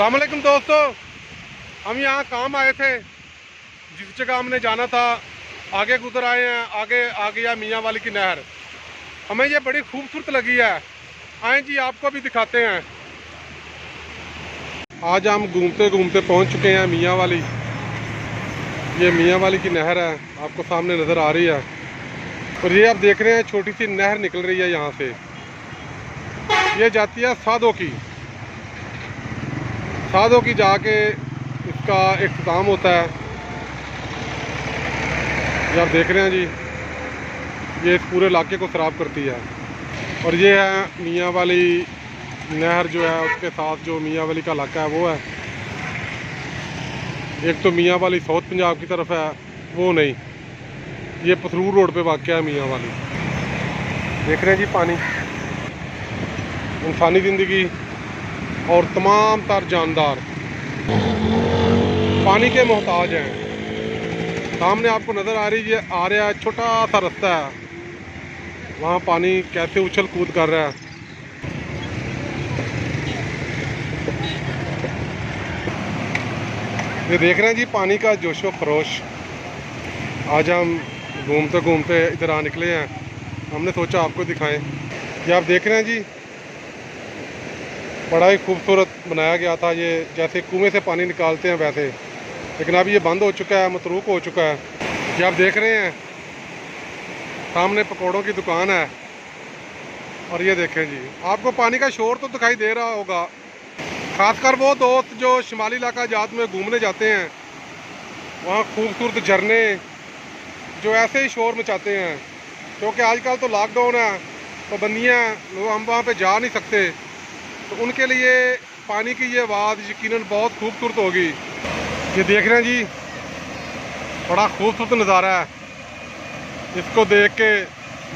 अस्सलाम वालेकुम दोस्तों, हम यहाँ काम आए थे। जिस जगह हमने जाना था आगे गुजर आए हैं। आगे आ गया मियाँ वाली की नहर। हमें ये बड़ी खूबसूरत लगी है। आए जी, आपको भी दिखाते हैं। आज हम घूमते घूमते पहुँच चुके हैं मियाँ वाली। ये मियाँ वाली की नहर है, आपको सामने नज़र आ रही है। और ये आप देख रहे हैं छोटी सी नहर निकल रही है यहाँ से। ये जाती है सादों की जाके इसका इख्तिताम होता है। ये आप देख रहे हैं जी, ये इस पूरे इलाके को ख़राब करती है। और ये है मियाँ वाली नहर जो है, उसके साथ जो मियाँ वाली का इलाका है वो है। एक तो मियाँ वाली साउथ पंजाब की तरफ है, वो नहीं, ये पथरूर रोड पे वाक़या है मियाँ वाली। देख रहे हैं जी, पानी, इंसानी ज़िंदगी और तमाम तर जानदार पानी के मोहताज हैं। सामने आपको नज़र आ रहा है छोटा सा रास्ता है, वहाँ पानी कैसे उछल कूद कर रहा है। ये देख रहे हैं जी पानी का जोशो खरोश। आज हम घूमते घूमते इधर आ निकले हैं, हमने सोचा आपको दिखाएं। ये आप देख रहे हैं जी, बड़ा ही खूबसूरत बनाया गया था। ये जैसे कुएं से पानी निकालते हैं वैसे, लेकिन अब ये बंद हो चुका है, मतरूक हो चुका है। ये आप देख रहे हैं सामने पकौड़ों की दुकान है। और ये देखें जी, आपको पानी का शोर तो दिखाई दे रहा होगा। खासकर वो दोस्त जो शुमाली इलाका जात में घूमने जाते हैं, वहाँ खूबसूरत झरने जो ऐसे ही शोर मचाते हैं। क्योंकि आजकल तो लॉकडाउन है, पाबंदियाँ, लोग हम वहाँ पे जा नहीं सकते, तो उनके लिए पानी की ये आवाज़ यकीनन बहुत खूबसूरत होगी। ये देख रहे हैं जी, बड़ा खूबसूरत नज़ारा है। इसको देख के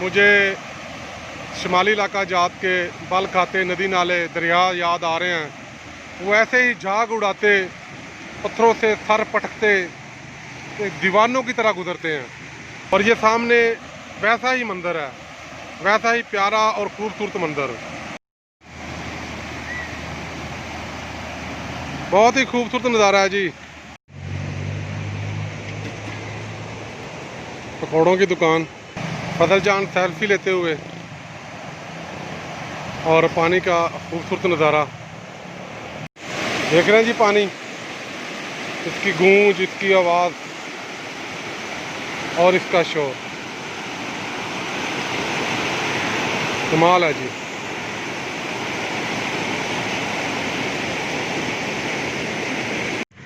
मुझे शुमाली इलाका जात के बल खाते नदी नाले दरिया याद आ रहे हैं। वो ऐसे ही झाग उड़ाते, पत्थरों से सर पटकते, दीवानों की तरह गुजरते हैं। और ये सामने वैसा ही मंजर है, वैसा ही प्यारा और खूबसूरत मंजर। बहुत ही खूबसूरत नज़ारा है जी। पकौड़ों की दुकान, फजल जान सेल्फी लेते हुए, और पानी का खूबसूरत नज़ारा देख रहे हैं जी। पानी, इसकी गूंज, इसकी आवाज़ और इसका शोर कमाल है जी।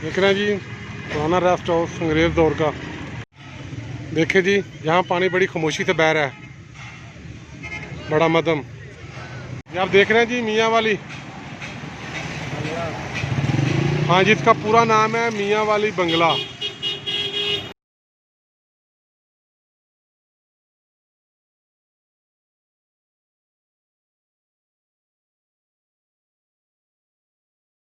देख रहे हैं जी, पुराना रेस्ट हाउस अंग्रेज़ दौर का। देखें जी, यहाँ पानी बड़ी खामोशी से बह रहा है, बड़ा मदम। ये आप देख रहे हैं जी मियाँ वाली, हाँ जी, इसका पूरा नाम है मियाँ वाली बंगला।